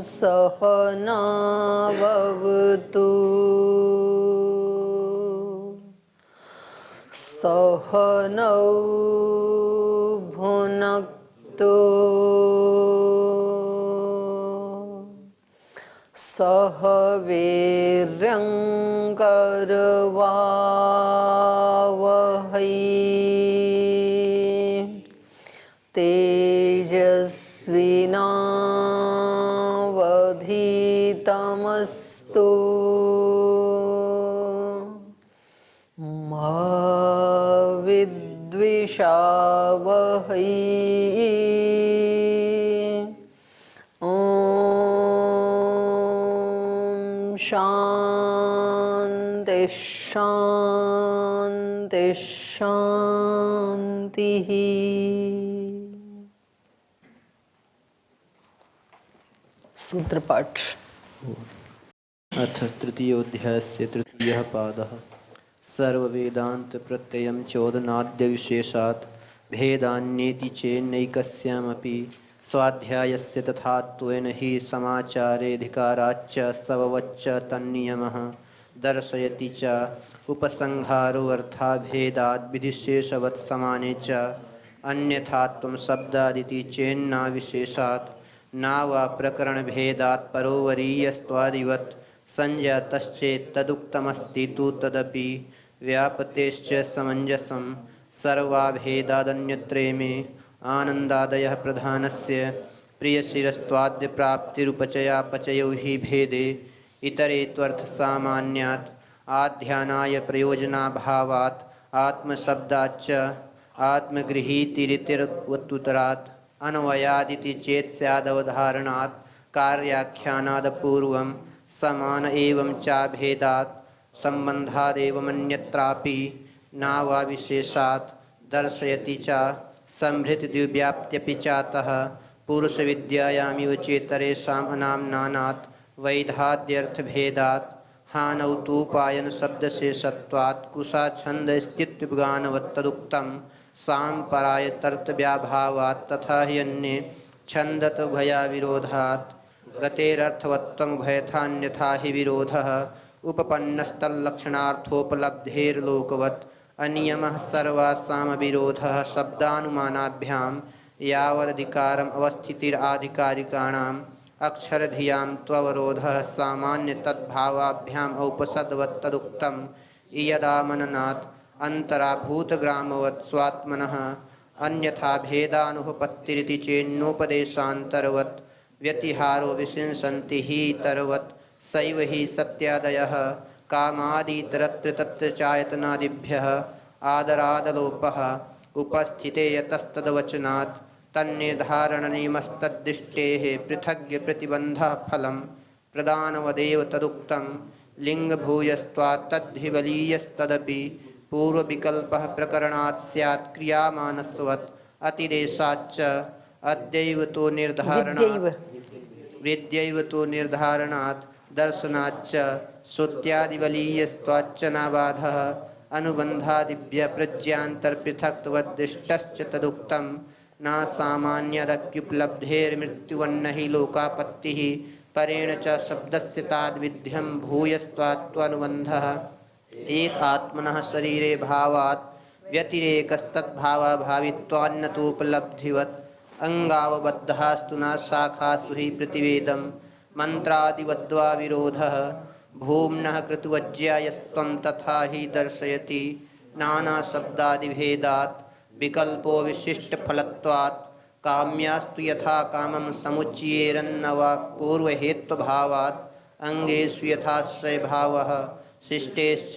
सहनावतु सहनौ भुनक्तु सह वीर्यङ्करवावहै तेजस्विनावधीतमस्तु मा विद्विषावहै। शांति शांति शांति। सूत्र पाठ। अथ तृतीयोऽध्यायस्य तृतीयः पादः। सर्ववेदान्त प्रत्ययं चोदनाद्य विशेषात् भेदान्येति चेन्नैकस्यामपि स्वाध्यायस्य तथात्वेन हि समाचारेऽधिकाराच्च सबवच्च तन्नियमः दर्शयति च उपसंहारो अर्थाभेदाद् विधिशेषवत् समाने च अन्यथात्वं शब्दादिति चेन्ना विशेषात् न वा प्रकरणभेदात् परोवरीयस्त्वादिवत् संजातश्चेत् तदुक्तमस्ति तु तदपि व्यापतेश्च समञ्जसं सर्वाभेदादन्यत्रेमे आनन्दादयः प्रधानस्य प्रियशिरस्त्वाद्यप्राप्तिरुपचयापचयौ हि भेदे इतरे त्वर्थसामान्यात् आध्यानाय प्रयोजनाभावात् आत्मशब्दाच्च आत्मगृहीतिरितिरुत्तरात् अन्वयादिति चेत् स्यादवधारणात् कार्याख्यानादपूर्वं समान एवं चाभेदात् सम्बन्धादेवमन्यत्रापि न वा विशेषात् दर्शयति च संभृतिद्व्याप्त्यपि चातः पुरुषविद्यायामिव चेतरेषाम् अनाम्नानात् वैधाद्यर्थभेदात् हानौ तूपायनशब्दशेषत्वात् कुशाछन्दस्तित्वगानवत्तदुक्तं साम्परायतर्तव्याभावात् तथा हि अन्ये छन्दतुभयाविरोधात् गतेरर्थवत्त्वमुभयथान्यथा हि विरोधः उपपन्नस्तल्लक्षणार्थोपलब्धेर्लोकवत् अनियमः सर्वासामविरोधः शब्दानुमानाभ्यां यावदधिकारम् अवस्थितिराधिकारिकाणाम् अक्षरधियां त्ववरोधः सामान्यतद्भावाभ्याम् औपसद्वत्तदुक्तम् यदा मननात् अन्तराभूतग्रामवत् स्वात्मनः अन्यथा भेदानुपपत्तिरिति चेन्नोपदेशान्तरवत् व्यतिहारो विशंसन्ति हि तरवत् सैव हि सत्यादयः कामादितरत्र तत्र चायतनादिभ्यः आदरादलोपः उपस्थिते यतस्तद्वचनात् तन्निर्धारणनियमस्तद्दृष्टेः पृथग्प्रतिबन्धः फलं प्रदानवदेव तदुक्तं लिङ्गभूयस्त्वात् तद्धि बलीयस्तदपि पूर्वविकल्पः प्रकरणात् स्यात् क्रियामानस्वत् अतिदेशाच्च अद्यैव तो निर्धारणात् दर्शनाच्च श्रुत्यादिबलीयस्त्वाच्च न बाधः अनुबन्धादिभ्य प्रज्ञान्तरपृथक्त्वद्दृष्टश्च तदुक्तं न सामान्यदप्युपलब्धेर्मृत्युवन्न हि लोकापत्तिः परेण च शब्दस्य ताद्विध्यं भूयस्त्वात्वनुबन्धः एक आत्मनः शरीरे भावात् व्यतिरेकस्तद्भावाभावित्वान्नतोपलब्धिवत् अंगावबद्धस्तु न शाखासु हि प्रतिवेदं मंत्रादिवद्वा विरोधः भूम्नः कृतवज्ज्यायस्त्वं तथा हि दर्शयति नानाशब्दादिभेदात् विकल्पो विशिष्टफलत्वात् काम्यास्तु यथा कामं समुच्चयेरन्न वा पूर्वहेत्वभावात् अंगेषु यथाश्रयभावः शिष्टेश्च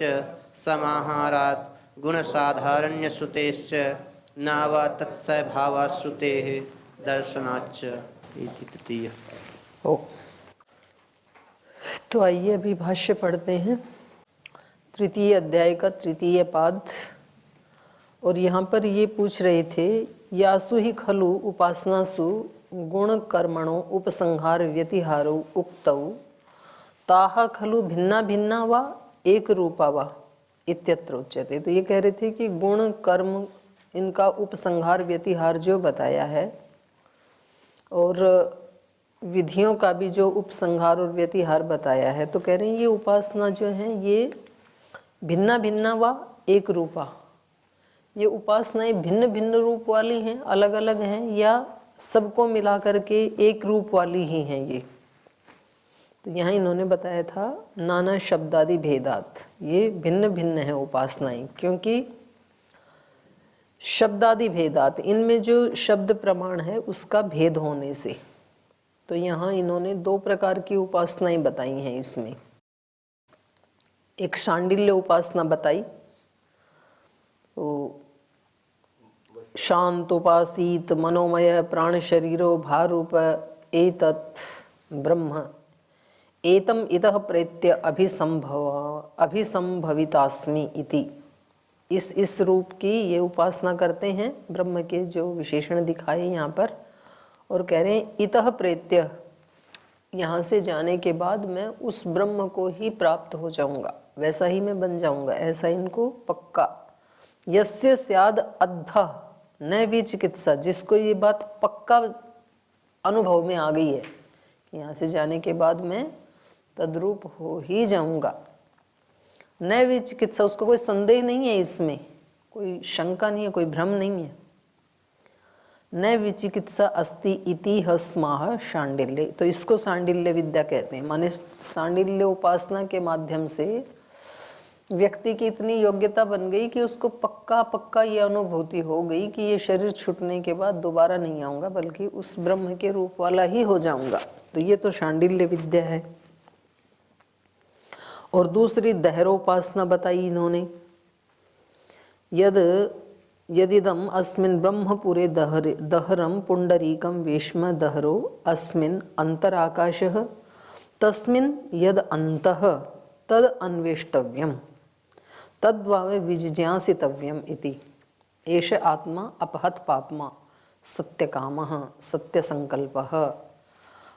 समाहारात् गुणसाधारण्यश्रुतेश्च न वा तत्सभावाश्रुतेः दर्शनाच्च इति तृतीयः। तो आइए अभी भाष्य पढ़ते हैं। तृतीय अध्याय का तृतीय पाद। और यहाँ पर ये पूछ रहे थे, यासु ही खलु उपासनासु गुण कर्मणो उपसंहार व्यतिहारो उक्तौ ताः खलु भिन्ना भिन्ना वा एक रूपा वा इत्यत्र उच्यते। तो ये कह रहे थे कि गुण कर्म इनका उपसंहार व्यतिहार जो बताया है, और विधियों का भी जो उपसंहार और व्यतिहार बताया है, तो कह रहे हैं ये उपासना जो है ये भिन्ना भिन्ना व एक रूपा, ये उपासनाएं भिन्न भिन्न रूप वाली हैं, अलग अलग हैं, या सबको मिला करके एक रूप वाली ही हैं ये। तो यहाँ इन्होंने बताया था नाना शब्दादि भेदात, ये भिन्न भिन्न है उपासनाएं, क्योंकि शब्दादि भेदात, इनमें जो शब्द प्रमाण है उसका भेद होने से। तो यहाँ इन्होंने दो प्रकार की उपासनाएं बताई हैं इसमें। एक शांडिल्य उपासना बताई, तो शांत उपासीत मनोमय प्राण शरीरो भारूप एतत् ब्रह्म एतम इतः प्रेत्य अभिसंभवितास्मि इति। इस रूप की ये उपासना करते हैं, ब्रह्म के जो विशेषण दिखाए यहाँ पर, और कह रहे हैं इतः प्रेत्य, यहाँ से जाने के बाद मैं उस ब्रह्म को ही प्राप्त हो जाऊंगा, वैसा ही मैं बन जाऊंगा, ऐसा इनको पक्का। यस्य स्याद अद्ध न भी चिकित्सा, जिसको ये बात पक्का अनुभव में आ गई है कि यहाँ से जाने के बाद मैं तद्रूप हो ही जाऊंगा। न भी चिकित्सा, उसको कोई संदेह नहीं है, इसमें कोई शंका नहीं है, कोई भ्रम नहीं है। न विचिकित्सा अस्ति इति हस्माह शांडिल्य, तो इसको शांडिल्य विद्या कहते हैं। माने शांडिल्य उपासना के माध्यम से व्यक्ति की इतनी योग्यता बन गई कि उसको पक्का पक्का ये अनुभूति हो गई कि ये शरीर छूटने के बाद दोबारा नहीं आऊंगा, बल्कि उस ब्रह्म के रूप वाला ही हो जाऊंगा। तो ये तो शांडिल्य विद्या है। और दूसरी दहरोपासना बताई इन्होंने, यदिदम अस्मिन् ब्रह्मपुरे दहरम पुंडरीकम वेश्म दहरो अस्मिन् अंतराकाशः तस्मिन् यद अंतः तद अन्वेष्टव्यम तद्वाव विजिज्ञासितव्यम इति। एष आत्मा अपहत पाप्मा सत्यकामः सत्यसंकल्पः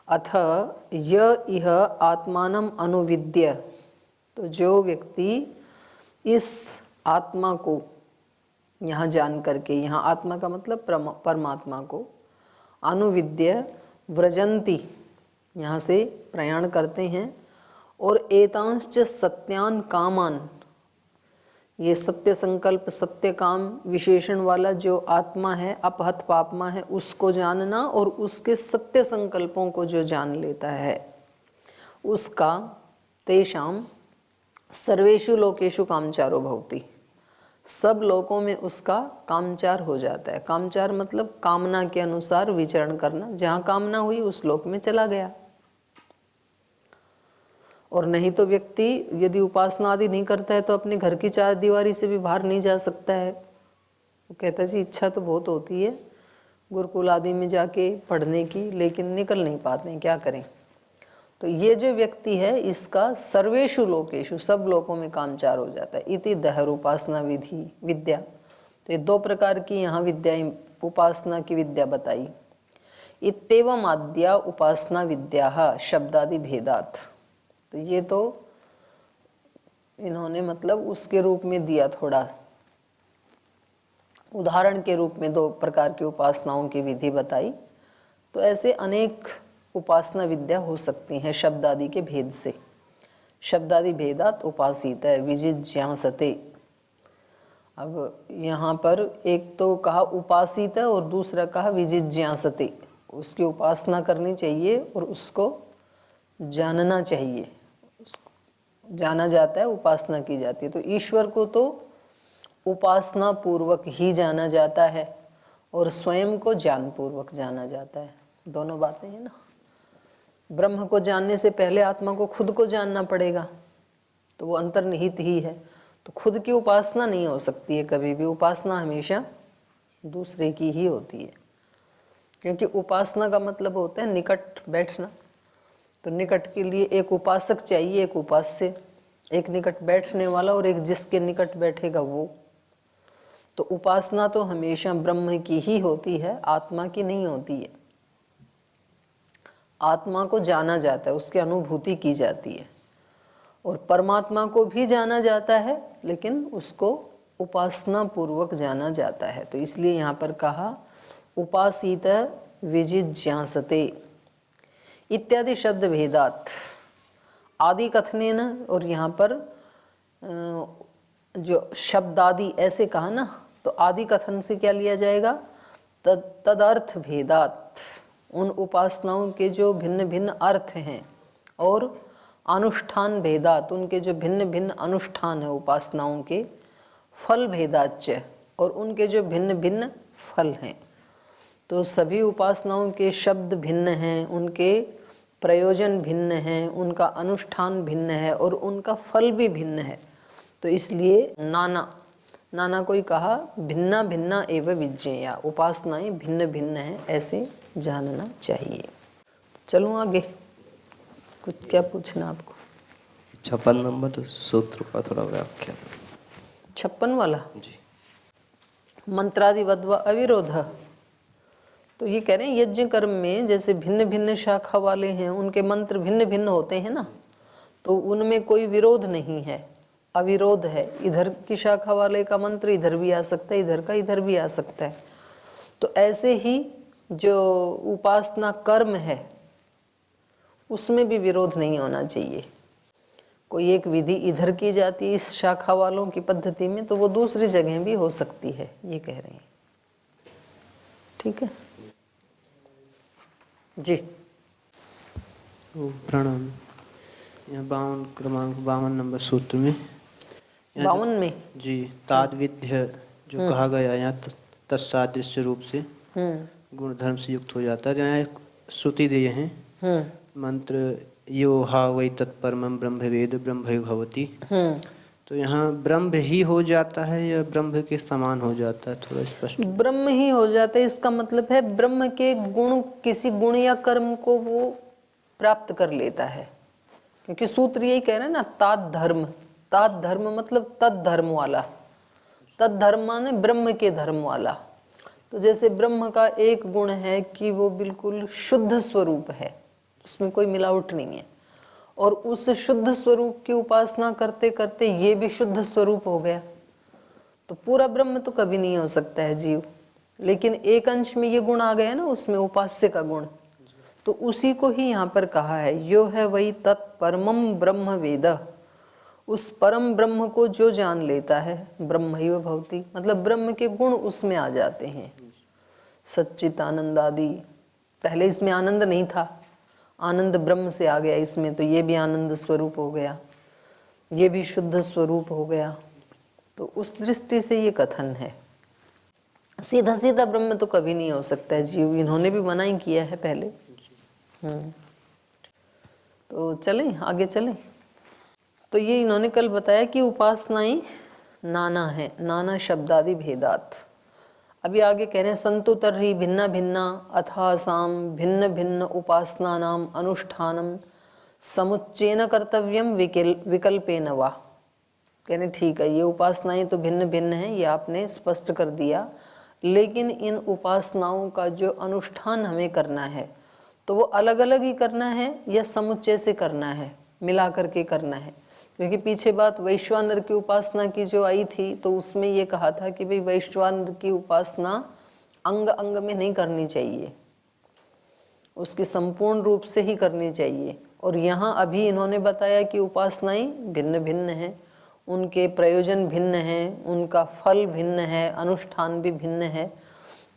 अथ य इह आत्मानम अनुविद्य। तो जो व्यक्ति इस आत्मा को यहाँ जान करके, यहाँ आत्मा का मतलब परमात्मा को, अनुविद्य व्रजंती, यहाँ से प्रयाण करते हैं, और एतांश्च सत्यान कामान, ये सत्य संकल्प सत्य काम विशेषण वाला जो आत्मा है, अपहत पापमा है, उसको जानना, और उसके सत्य संकल्पों को जो जान लेता है उसका तेषाम सर्वेषु लोकेषु कामचारो भवति, सब लोकों में उसका कामचार हो जाता है। कामचार मतलब कामना के अनुसार विचरण करना, जहाँ कामना हुई उस लोक में चला गया। और नहीं तो व्यक्ति यदि उपासना आदि नहीं करता है तो अपने घर की चार दीवारी से भी बाहर नहीं जा सकता है। वो कहता है जी इच्छा तो बहुत होती है गुरुकुल आदि में जाके पढ़ने की, लेकिन निकल नहीं पाते हैं, क्या करें। तो ये जो व्यक्ति है इसका सर्वेषु लोकेषु, सब लोकों में कामचार हो जाता है। इति दहर उपासना विद्या। तो ये दो प्रकार की यहाँ विद्या, उपासना की विद्या बताई। इत्येवम् आद्या उपासना विद्या शब्दादि भेदात। तो ये तो इन्होंने मतलब उसके रूप में दिया, थोड़ा उदाहरण के रूप में दो प्रकार की उपासनाओं की विधि बताई। तो ऐसे अनेक उपासना विद्या हो सकती हैं शब्दादि के भेद से। शब्दादि भेदात उपासित है विजिज्ञासते। अब यहाँ पर एक तो कहा उपासित है और दूसरा कहा विजिज्ञासते। उसकी उपासना करनी चाहिए और उसको जानना चाहिए। जाना जाता है, उपासना की जाती है। तो ईश्वर को तो उपासना पूर्वक ही जाना जाता है और स्वयं को ज्ञान पूर्वक जाना जाता है। दोनों बातें हैं ना। ब्रह्म को जानने से पहले आत्मा को खुद को जानना पड़ेगा, तो वो अंतर्निहित ही है। तो खुद की उपासना नहीं हो सकती है कभी भी। उपासना हमेशा दूसरे की ही होती है, क्योंकि उपासना का मतलब होता है निकट बैठना। तो निकट के लिए एक उपासक चाहिए, एक उपास्य, एक निकट बैठने वाला और एक जिसके निकट बैठेगा वो। तो उपासना तो हमेशा ब्रह्म की ही होती है, आत्मा की नहीं होती है। आत्मा को जाना जाता है, उसकी अनुभूति की जाती है, और परमात्मा को भी जाना जाता है, लेकिन उसको उपासना पूर्वक जाना जाता है। तो इसलिए यहाँ पर कहा उपासित विजिज्ञासते। इत्यादि शब्द भेदात आदि कथनेन, और यहाँ पर जो शब्दादि ऐसे कहा ना, तो आदि कथन से क्या लिया जाएगा? तदर्थ भेदात, उन उपासनाओं के जो भिन्न भिन्न अर्थ हैं, और अनुष्ठान भेदात, उनके जो भिन्न भिन्न अनुष्ठान है उपासनाओं के, फल भेदाच्च, और उनके जो भिन्न भिन्न फल हैं। तो सभी उपासनाओं के शब्द भिन्न हैं, उनके प्रयोजन भिन्न हैं, उनका अनुष्ठान भिन्न है, और उनका फल भी भिन्न है। तो इसलिए नाना नाना कोई कहा भिन्ना भिन्ना एवं विज्ञेया, उपासनाएं भिन्न भिन्न हैं, ऐसे जानना चाहिए। चलो आगे, कुछ क्या पूछना आपको? 56 नंबर सूत्र का थोड़ा व्याख्या। 56 वाला जी। मंत्रादिवद् व अविरोध। तो ये कह रहे हैं यज्ञ कर्म में जैसे भिन्न भिन्न शाखा वाले हैं, उनके मंत्र भिन्न भिन्न होते हैं ना, तो उनमें कोई विरोध नहीं है, अविरोध है। इधर की शाखा वाले का मंत्र इधर भी आ सकता है, इधर का इधर भी आ सकता है। तो ऐसे ही जो उपासना कर्म है उसमें भी विरोध नहीं होना चाहिए। कोई एक विधि इधर की जाती है इस शाखा वालों की पद्धति में, तो वो दूसरी जगह भी हो सकती है, ये कह रहे हैं। ठीक है जी। प्रणाम। यहाँ 52 क्रमांक 52 नंबर सूत्र में 52 में जी ताद्विध्य जो कहा गया, यहाँ तत्सादृश्य रूप से गुण धर्म से युक्त हो जाता है। यहाँ एक श्रुति दिए हैं मंत्र यो हा वै तत्परमं ब्रह्मवेद ब्रह्म भवति। तो यहाँ ब्रह्म ही हो जाता है या ब्रह्म के समान हो जाता है? थोड़ा स्पष्ट। ब्रह्म ही हो जाता है, इसका मतलब है ब्रह्म के गुण, किसी गुण या कर्म को वो प्राप्त कर लेता है। क्योंकि सूत्र यही कह रहे हैं ना, तात धर्म। तात धर्म मतलब तद धर्म वाला, तद धर्म माने ब्रह्म के धर्म वाला। तो जैसे ब्रह्म का एक गुण है कि वो बिल्कुल शुद्ध स्वरूप है, उसमें कोई मिलावट नहीं है, और उस शुद्ध स्वरूप की उपासना करते करते ये भी शुद्ध स्वरूप हो गया। तो पूरा ब्रह्म तो कभी नहीं हो सकता है जीव, लेकिन एक अंश में ये गुण आ गया ना, उसमें उपास्य का गुण, तो उसी को ही यहाँ पर कहा है यो है वही तत्परमं ब्रह्म वेद। उस परम ब्रह्म को जो जान लेता है, ब्रह्मैव भवति, मतलब ब्रह्म के गुण उसमें आ जाते हैं। सच्चित आनंद आदि, पहले इसमें आनंद नहीं था, आनंद ब्रह्म से आ गया इसमें, तो ये भी आनंद स्वरूप हो गया, ये भी शुद्ध स्वरूप हो गया। तो उस दृष्टि से ये कथन है। सीधा सीधा ब्रह्म तो कभी नहीं हो सकता है जीव, इन्होंने भी मना ही किया है पहले। तो चलें आगे चलें। तो ये इन्होंने कल बताया कि उपासनाएं नाना है, नाना शब्दादि भेदात। अभी आगे कह रहे हैं संतु तर्हि भिन्ना भिन्ना अथासाम भिन्न भिन्न उपासना नाम अनुष्ठानम समुच्चयन कर्तव्यम विकल्पेन वा। कह रहे ठीक है, ये उपासनाएं तो भिन्न भिन्न हैं, ये आपने स्पष्ट कर दिया, लेकिन इन उपासनाओं का जो अनुष्ठान हमें करना है तो वो अलग अलग ही करना है या समुच्चय से करना है, मिला करके करना है। क्योंकि पीछे बात वैश्वानर की उपासना की जो आई थी, तो उसमें ये कहा था कि भाई वैश्वानर की उपासना अंग अंग में नहीं करनी चाहिए, उसकी संपूर्ण रूप से ही करनी चाहिए। और यहाँ अभी इन्होंने बताया कि उपासनाएं भिन्न भिन्न हैं, उनके प्रयोजन भिन्न हैं, उनका फल भिन्न है, अनुष्ठान भी भिन्न है।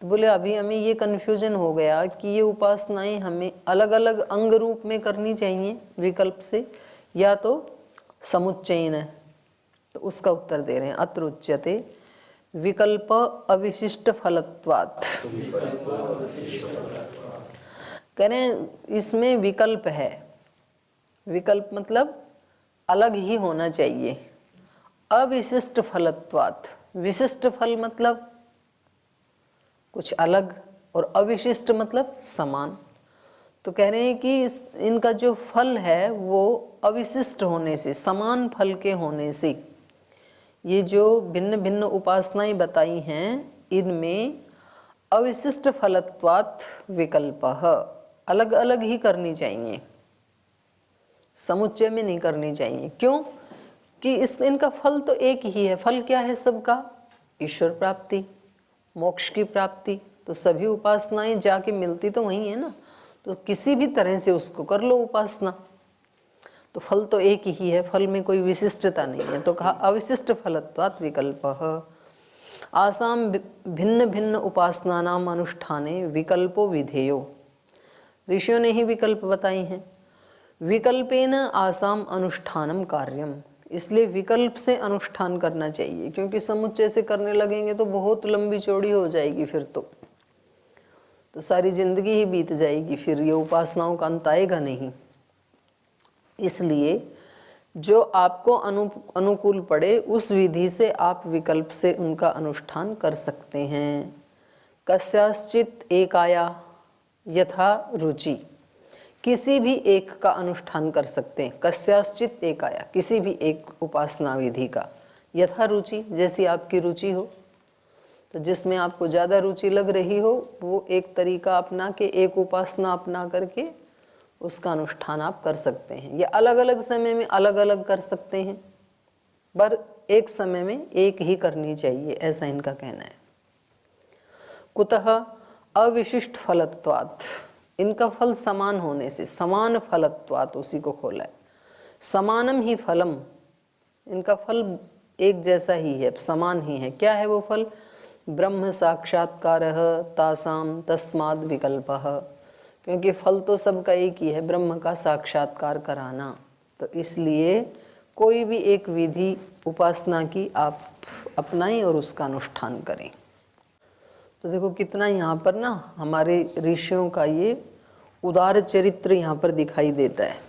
तो बोले अभी हमें ये कन्फ्यूजन हो गया कि ये उपासनाएं हमें अलग अलग अंग रूप में करनी चाहिए विकल्प से, या तो समुच्चयन। तो उसका उत्तर दे रहे हैं अत्र उच्यते विकल्प अविशिष्ट फलत्वात्। कह रहे हैं इसमें विकल्प है, विकल्प मतलब अलग ही होना चाहिए। अविशिष्ट फलत्वात्, विशिष्ट फल मतलब कुछ अलग, और अविशिष्ट मतलब समान। तो कह रहे हैं कि इनका जो फल है वो अविशिष्ट होने से, समान फल के होने से, ये जो भिन्न भिन्न उपासनाएं बताई हैं इनमें अविशिष्ट फलत्वात् विकल्पः, अलग अलग ही करनी चाहिए, समुच्चय में नहीं करनी चाहिए। क्यों कि इनका फल तो एक ही है। फल क्या है सबका? ईश्वर प्राप्ति, मोक्ष की प्राप्ति। तो सभी उपासनाएं जाके मिलती तो वही है ना। तो किसी भी तरह से उसको कर लो उपासना, तो फल तो एक ही है, फल में कोई विशिष्टता नहीं है। तो कहा अविशिष्ट फलत्वात् विकल्पः। आसाम भिन्न भिन्न उपासनानाम अनुष्ठाने विकल्पो विधेयो। ऋषियों ने ही विकल्प बताई हैं। विकल्पेन आसाम अनुष्ठानम कार्यम, इसलिए विकल्प से अनुष्ठान करना चाहिए, क्योंकि समुच्चय से करने लगेंगे तो बहुत लंबी चौड़ी हो जाएगी, फिर तो सारी जिंदगी ही बीत जाएगी, फिर ये उपासनाओं का अंत आएगा नहीं। इसलिए जो आपको अनुकूल पड़े उस विधि से आप विकल्प से उनका अनुष्ठान कर सकते हैं। कस्याश्चित एकाया यथा रुचि, किसी भी एक का अनुष्ठान कर सकते हैं। कस्याश्चित एकाया, किसी भी एक उपासना विधि का, यथा रुचि, जैसी आपकी रुचि हो। तो जिसमें आपको ज़्यादा रुचि लग रही हो वो एक तरीका अपना के, एक उपासना अपना करके उसका अनुष्ठान आप कर सकते हैं। या अलग अलग समय में अलग अलग कर सकते हैं, पर एक समय में एक ही करनी चाहिए, ऐसा इनका कहना है। कुतः अविशिष्ट फलत्वात्, इनका फल समान होने से, समान फलत्वात् उसी को खोला है। समानम ही फलम, इनका फल एक जैसा ही है, समान ही है। क्या है वो फल? ब्रह्म साक्षात्कारः तासाम तस्माद् विकल्पः, क्योंकि फल तो सबका एक ही है, ब्रह्म का साक्षात्कार कराना। तो इसलिए कोई भी एक विधि उपासना की आप अपनाएं और उसका अनुष्ठान करें। तो देखो कितना यहाँ पर ना हमारे ऋषियों का ये उदार चरित्र यहाँ पर दिखाई देता है।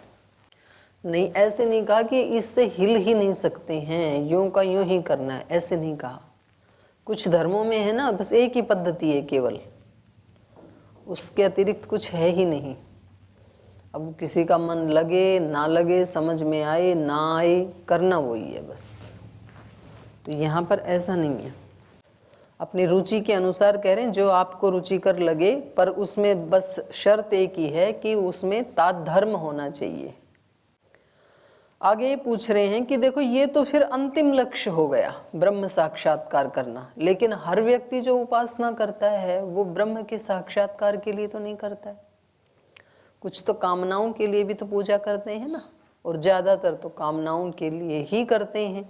नहीं, ऐसे नहीं कहा कि इससे हिल ही नहीं सकते हैं, यूं का यूं ही करना है, ऐसे नहीं कहा। कुछ धर्मों में है ना बस एक ही पद्धति है केवल, उसके अतिरिक्त कुछ है ही नहीं। अब किसी का मन लगे ना लगे, समझ में आए ना आए, करना वही है बस। तो यहाँ पर ऐसा नहीं है, अपनी रुचि के अनुसार कह रहे हैं, जो आपको रुचिकर लगे, पर उसमें बस शर्त एक ही है कि उसमें ताधर्म होना चाहिए। आगे पूछ रहे हैं कि देखो ये तो फिर अंतिम लक्ष्य हो गया ब्रह्म साक्षात्कार करना, लेकिन हर व्यक्ति जो उपासना करता है वो ब्रह्म के साक्षात्कार के लिए तो नहीं करता है। कुछ तो कामनाओं के लिए भी तो पूजा करते हैं ना, और ज्यादातर तो कामनाओं के लिए ही करते हैं।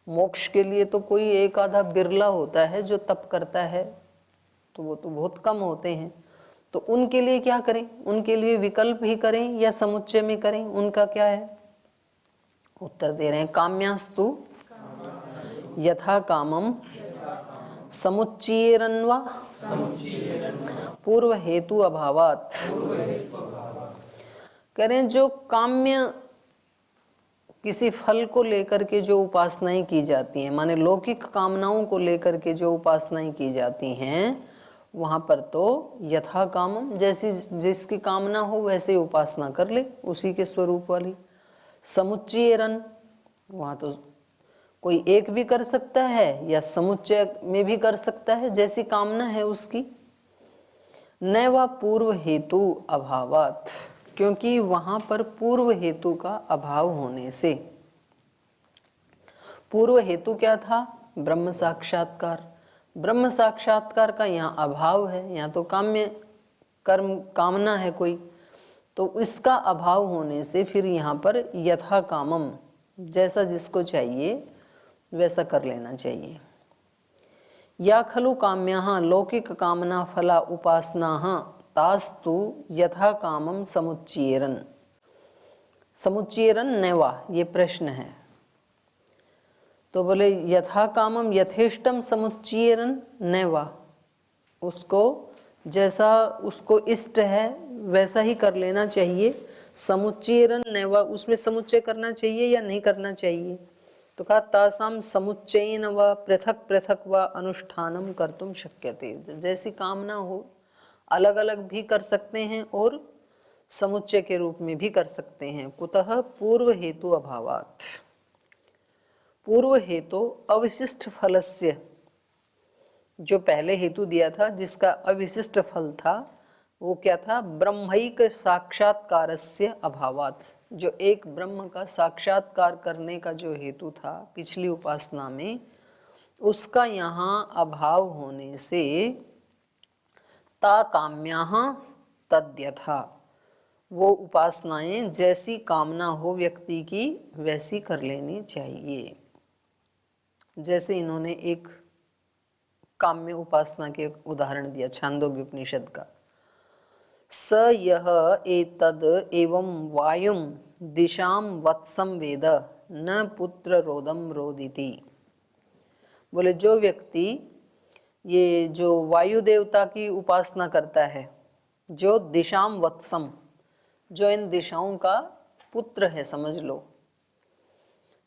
मोक्ष के लिए तो कोई एक आधा बिरला होता है जो तप करता है, तो वो तो बहुत कम होते हैं। तो उनके लिए क्या करें? उनके लिए विकल्प ही करें या समुच्चय में करें? उनका क्या है उत्तर दे रहे हैं, काम्यास्तु यथा कामम समुच्चयेरन्वा पूर्व हेतु अभावात्। करें जो काम्य किसी फल को लेकर के जो उपासनाएं की जाती हैं, माने लौकिक कामनाओं को लेकर के जो उपासनाएं की जाती हैं, वहां पर तो यथा कामम, जैसी जिसकी कामना हो वैसे उपासना कर ले, उसी के स्वरूप वाली। समुच्चयेरन, वहां तो कोई एक भी कर सकता है या समुच्चय में भी कर सकता है, जैसी कामना है उसकी। न वा पूर्व हेतु अभावात्, क्योंकि वहां पर पूर्व हेतु का अभाव होने से। पूर्व हेतु क्या था? ब्रह्म साक्षात्कार। ब्रह्म साक्षात्कार का यहाँ अभाव है, यहाँ तो काम्य कर्म कामना है कोई, तो इसका अभाव होने से फिर यहाँ पर यथा कामम, जैसा जिसको चाहिए वैसा कर लेना चाहिए। या खलु काम्याः लौकिक कामना फला उपासनाः तास्तु यथा कामम समुच्चयेरन। समुच्चयेरन नैवा, ये प्रश्न है। तो बोले यथा कामम यथेष्टम समुच्चयेरन नैवा, उसको जैसा उसको इष्ट है वैसा ही कर लेना चाहिए। समुच्चयेरन नैवा, उसमें समुच्चय करना चाहिए या नहीं करना चाहिए? तो कहा तासाम समुच्चयेन व पृथक पृथक व अनुष्ठानम कर्तुम शक्यते। जैसी कामना हो अलग अलग भी कर सकते हैं और समुच्चय के रूप में भी कर सकते हैं। कुतः पूर्व हेतु अभावात्, पूर्व हेतु अविशिष्ट फलस्य, जो पहले हेतु दिया था जिसका अविशिष्ट फल था वो क्या था? ब्रह्मैक साक्षात्कारस्य अभावात्, जो एक ब्रह्म का साक्षात्कार करने का जो हेतु था पिछली उपासना में, उसका यहाँ अभाव होने से ता काम्याः तद्यथा, वो उपासनाएं जैसी कामना हो व्यक्ति की वैसी कर लेनी चाहिए। जैसे इन्होंने एक काम्य उपासना के उदाहरण दिया छांदोग्य उपनिषद का, स यह एतद एवं वायुम दिशाम वत्सम वेद न पुत्र रोदम रोदिति। बोले जो व्यक्ति ये जो वायु देवता की उपासना करता है, जो दिशाम वत्सम, जो इन दिशाओं का पुत्र है, समझ लो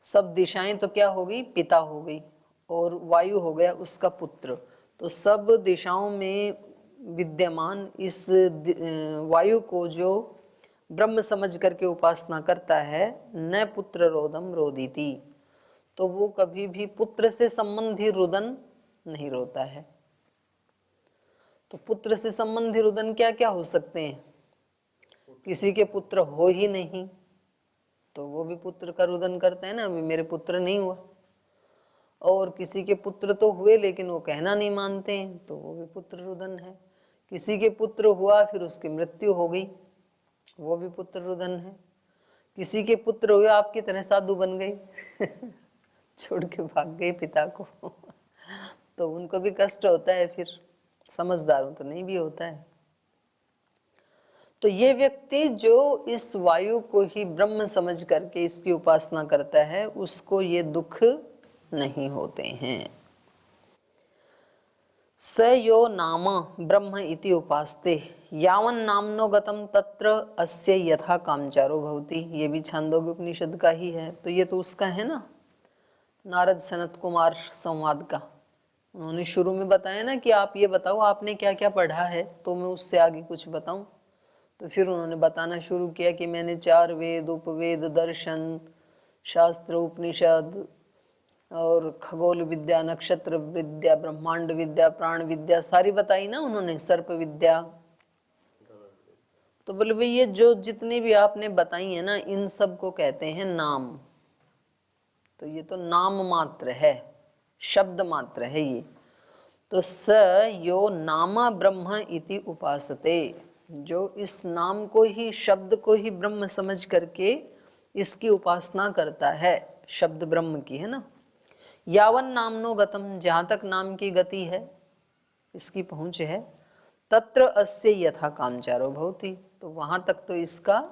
सब दिशाएं तो क्या हो गई, पिता हो गई, और वायु हो गया उसका पुत्र। तो सब दिशाओं में विद्यमान इस वायु को जो ब्रह्म समझ करके उपासना करता है, न पुत्र रोदम रोदिति, तो वो कभी भी पुत्र से संबंधी रुदन नहीं रोता है। तो पुत्र से संबंधी रुदन क्या क्या हो सकते हैं? किसी के पुत्र हो ही नहीं तो वो भी पुत्र का रुदन करते हैं ना, अभी मेरे पुत्र नहीं हुआ। और किसी के पुत्र तो हुए लेकिन वो कहना नहीं मानते हैं, तो वो भी पुत्र रुदन है। किसी के पुत्र हुआ फिर उसकी मृत्यु हो गई, वो भी पुत्र रुदन है। किसी के पुत्र हुए आपकी तरह साधु बन गए छोड़ के भाग गए पिता को तो उनको भी कष्ट होता है, फिर समझदारों तो नहीं भी होता है। तो ये व्यक्ति जो इस वायु को ही ब्रह्म समझ करके इसकी उपासना करता है, उसको ये दुख नहीं होते हैं। स यो नाम ब्रह्म इति उपास्ते यावन नामनो गतम तत्र अस्य यथा कामचारो भवति। ये भी छांदोग्य उपनिषद का ही है। तो ये तो उसका है ना, नारद सनत कुमार संवाद का। उन्होंने शुरू में बताया ना कि आप ये बताओ आपने क्या क्या पढ़ा है, तो मैं उससे आगे कुछ बताऊं। तो फिर उन्होंने बताना शुरू किया कि मैंने 4 वेद, उपवेद, दर्शन, शास्त्र, उपनिषद और खगोल विद्या, नक्षत्र विद्या, ब्रह्मांड विद्या, प्राण विद्या सारी बताई ना उन्होंने, सर्प विद्या। तो बोले भाई ये जो जितनी भी आपने बताई है ना, इन सब को कहते हैं नाम। तो ये तो नाम मात्र है, शब्द मात्र है ये। तो स यो नाम ब्रह्म इति उपासते, जो इस नाम को ही, शब्द को ही ब्रह्म समझ करके इसकी उपासना करता है, शब्द ब्रह्म की है ना। यावन नामनो गतम, जहाँ तक नाम की गति है, इसकी पहुँच है, तत्र अस्य यथा कामचारो भवति, तो वहाँ तक तो इसका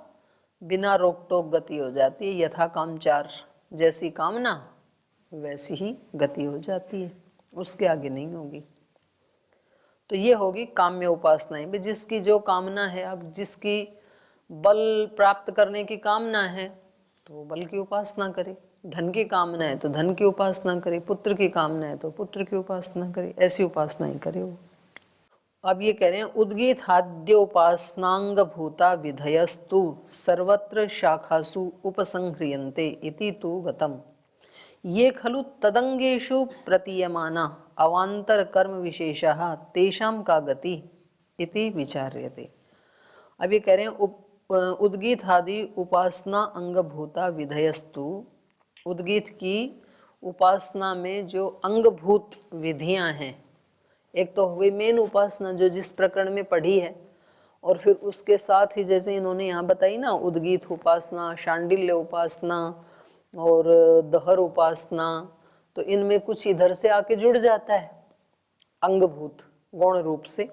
बिना रोक टोक गति हो जाती है। यथा कामचार, जैसी कामना वैसी ही गति हो जाती है, उसके आगे नहीं होगी। तो ये होगी काम्य उपासनाएं भी, जिसकी जो कामना है। अब जिसकी बल प्राप्त करने की कामना है तो वो बल की उपासना करे, धन की कामना है तो धन की उपासना करे, पुत्र की कामना है तो पुत्र की उपासना करे, ऐसी उपासना ही करे वो। अब ये कह रहे हैं उद्गीत हाद्य उपासनांग भूता विधयस्तु सर्वत्र शाखासु उपसंह्रियन्ते इति तु गतम। ये खलु तदंगेषु प्रतीयमाना अवांतर कर्म विशेषः तेषां का गति इति विचार्यते। अब ये कह रहे हैं उद्गीत आदि उपासना अंगभूता विधयस्तु, उद्गीत की उपासना में जो अंगभूत विधियां हैं, एक तो हो गई मेन उपासना जो जिस प्रकरण में पढ़ी है, और फिर उसके साथ ही जैसे इन्होंने यहाँ बताई ना, उद्गीत उपासना, शांडिल्य उपासना और दहर उपासना, तो इनमें कुछ इधर से आके जुड़ जाता है अंगभूत गौण रूप से।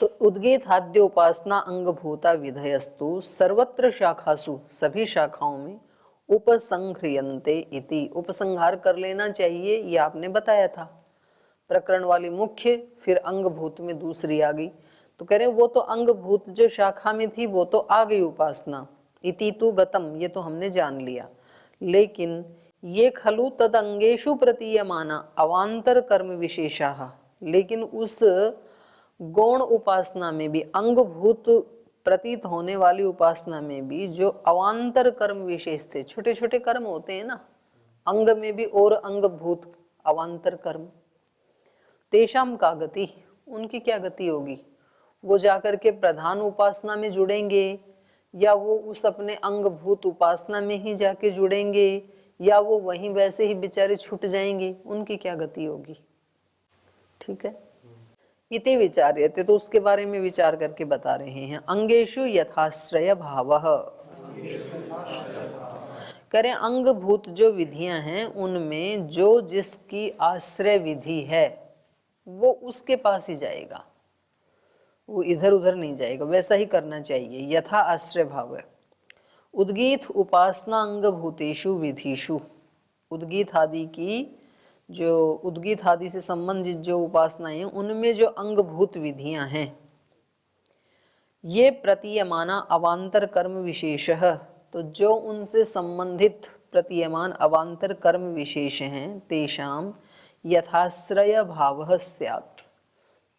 तो उद्गीत हाद्य उपासना अंगभूता विधयस्तु सर्वत्र शाखासु, सभी शाखाओं में, उपसंह्रियन्ते इति, उपसंहार कर लेना चाहिए, ये आपने बताया था। प्रकरण वाली मुख्य, फिर अंगभूत में दूसरी आ गई। तो कह रहे वो तो अंगभूत जो शाखा में थी वो तो आ गई उपासना, इति तु गतम, ये तो हमने जान लिया। लेकिन ये खलु तदंगेषु प्रतीयमाना अवांतर कर्म विशेषाः, लेकिन उस गौण उपासना में भी, अंगभूत प्रतीत होने वाली उपासना में भी जो अवांतर कर्म विशेष थे, छोटे छोटे कर्म होते हैं ना अंग में भी, और अंगभूत अवांतर कर्म, तेषाम का गति, उनकी क्या गति होगी? वो जाकर के प्रधान उपासना में जुड़ेंगे, या वो उस अपने अंगभूत उपासना में ही जाके जुड़ेंगे, या वो वहीं वैसे ही बेचारे छूट जाएंगे, उनकी क्या गति होगी? ठीक है। इति विचार्यते, तो उसके बारे में विचार करके बता रहे हैं। अंगेषु यथाश्रय भावः, करें अंगभूत जो विधियां हैं उनमें जो जिसकी आश्रय विधि है वो उसके पास ही जाएगा, वो इधर उधर नहीं जाएगा, वैसा ही करना चाहिए। यथा आश्रय भाव है। उद्गीत उपासना अंगभूतेषु विधिषु, उद्गीत आदि की जो उद्गीत आदि से संबंधित जो उपासनाएं हैं उनमें जो अंगभूत विधियां हैं ये प्रतीयमाना अवान्तर कर्म विशेष है, तो जो उनसे संबंधित प्रतीयमान अवान्तर कर्म विशेष हैं तेषाम यथाश्रय भावः स्यात्,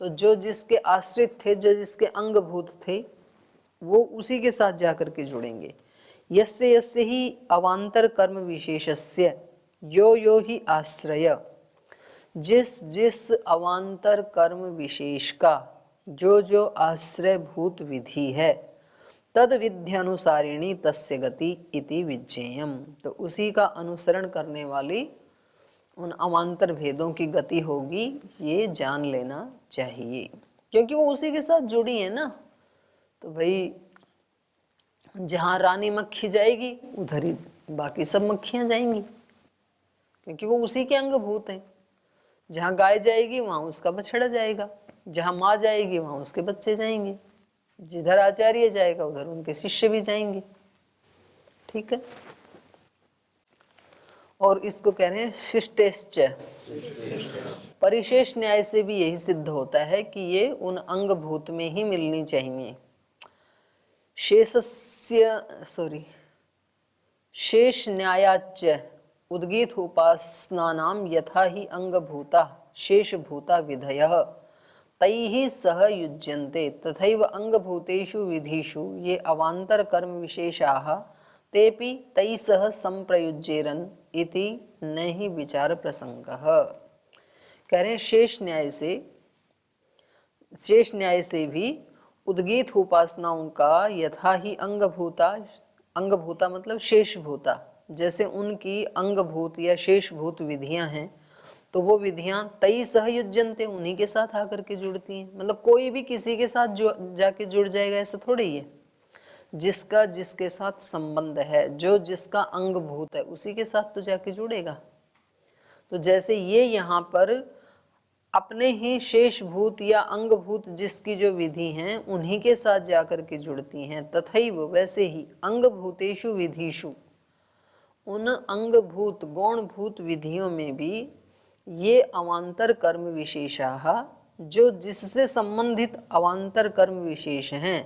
तो जो जिसके आश्रित थे, जो जिसके अंगभूत थे, वो उसी के साथ जाकर के जुड़ेंगे। यस्य यस्य ही अवान्तर कर्म विशेषस्य यो यो ही आश्रय, जिस जिस अवान्तर कर्म विशेष का जो जो आश्रय भूत विधि है तद विध्यनुसारिणी तस्य गति इति विज्ञेयम्, तो उसी का अनुसरण करने वाली उन अवान्तर भेदों की गति होगी, ये जान लेना चाहिए, क्योंकि वो उसी के साथ जुड़ी है ना। तो भाई जहाँ रानी मक्खी जाएगी उधर ही बाकी सब मक्खियाँ जाएंगी, क्योंकि वो उसी के अंगभूत हैं। जहाँ गाय जाएगी वहाँ उसका बछड़ा जाएगा, जहाँ माँ जाएगी वहाँ उसके बच्चे जाएंगे, जिधर आचार्य जाएगा उधर उनके शिष्य भी जाएंगे। ठीक है। और इसको कह रहे हैं शिष्टेश्च, परिशेष न्याय से भी यही सिद्ध होता है कि ये उन अंगभूत में ही मिलनी चाहिए। शेष न्यायाच उद्गीत उपासनानां यथा ही अंगभूता शेषभूता विधयः तैहि सह युज्यन्ते तथैव अंगभूतेषु विधिषु ये अवान्तर कर्म विशेषाः तेपि तैः सह संप्रयुज्येरन् इति न ही विचार प्रसंगः। कह रहे हैं शेष न्याय से भी उद्गीत उपासनाओं का यथा ही अंगभूता मतलब शेषभूता, जैसे उनकी अंगभूत या शेषभूत विधियां हैं तो वो विधियां तई सहयुज्यन्ते उन्हीं के साथ आकर के जुड़ती हैं। मतलब कोई भी किसी के साथ जो जाके जुड़ जाएगा ऐसा थोड़ी ही है, जिसका जिसके साथ संबंध है, जो जिसका अंगभूत है उसी के साथ तो जाके जुड़ेगा। तो जैसे ये यहाँ पर अपने ही शेषभूत या अंगभूत जिसकी जो विधि हैं उन्हीं के साथ जाकर के जुड़ती हैं, तथैव वैसे ही अंगभूतेषु विधिषु उन अंगभूत गौणभूत विधियों में भी ये अवान्तर कर्म विशेषाः जो जिससे संबंधित अवान्तर कर्म विशेष हैं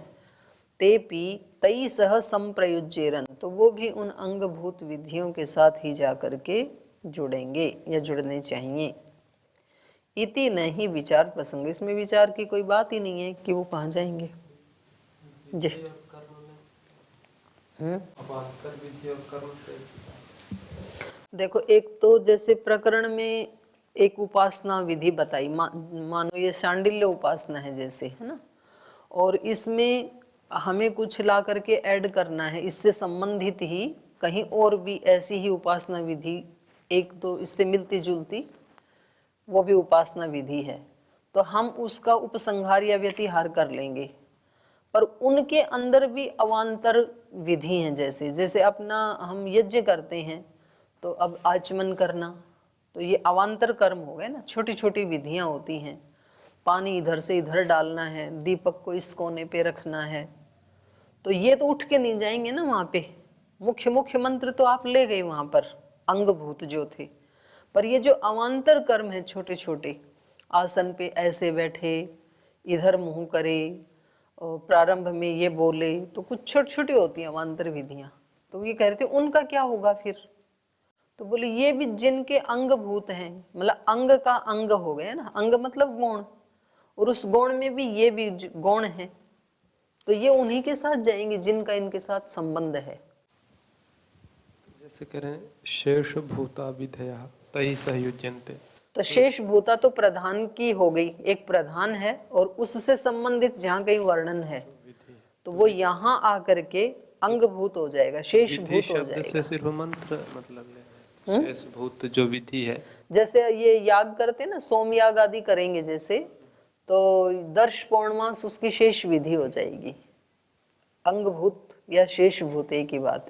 तेपि तई सह संप्रयुज्येरन्, तो वो भी उन अंगभूत विधियों के साथ ही जाकर के जुड़ेंगे या जुड़ने चाहिए। इति नहीं विचार प्रसंग, इसमें विचार की कोई बात ही नहीं है कि वो कहाँ जाएंगे। जी देखो, एक तो जैसे प्रकरण में एक उपासना विधि बताई, मानो ये शांडिल्य उपासना है जैसे, है ना, और इसमें हमें कुछ ला करके ऐड करना है, इससे संबंधित ही कहीं और भी ऐसी ही उपासना विधि एक दो इससे मिलती जुलती वो भी उपासना विधि है, तो हम उसका उपसंहार या व्यतिहार कर लेंगे। पर उनके अंदर भी अवान्तर विधि हैं, जैसे जैसे अपना हम यज्ञ करते हैं तो अब आचमन करना, तो ये अवान्तर कर्म हो गए ना, छोटी छोटी विधियां होती हैं। पानी इधर से इधर डालना है, दीपक को इस कोने पे रखना है, तो ये तो उठ के नहीं जाएंगे ना वहाँ पे। मुख्य मंत्र तो आप ले गए वहाँ पर अंगभूत जो थे, पर ये जो अवान्तर कर्म है छोटे छोटे, आसन पे ऐसे बैठे, इधर मुंह करे और प्रारंभ में ये बोले, तो कुछ छोटी छोटी होती हैं अवान्तर विधियाँ। तो ये कह रहे थे उनका क्या होगा फिर, तो बोले ये भी जिनके अंगभूत हैं, मतलब अंग का अंग हो गया ना, अंग मतलब गुण, और उस गुण में भी ये भी गुण है, तो ये उन्हीं के साथ जाएंगे जिनका इनके साथ संबंध है। जैसे कह रहे हैं शेष भूता विधया तई सहयुज्यन्ते, तो शेष भूता तो प्रधान की हो गई, एक प्रधान है और उससे संबंधित जहाँ कहीं वर्णन है तो वो यहाँ आकर के अंगभूत हो जाएगा, शेष भूत हो शब्द से सिर्फ मंत्र मतलब ले, शेष भूत जो विधि है। जैसे ये याग करते हैं ना, सोम याग आदि करेंगे जैसे, तो दर्श पौर्णमास उसकी शेष विधि हो जाएगी। अंगभूत या शेष भूत एक ही बात है।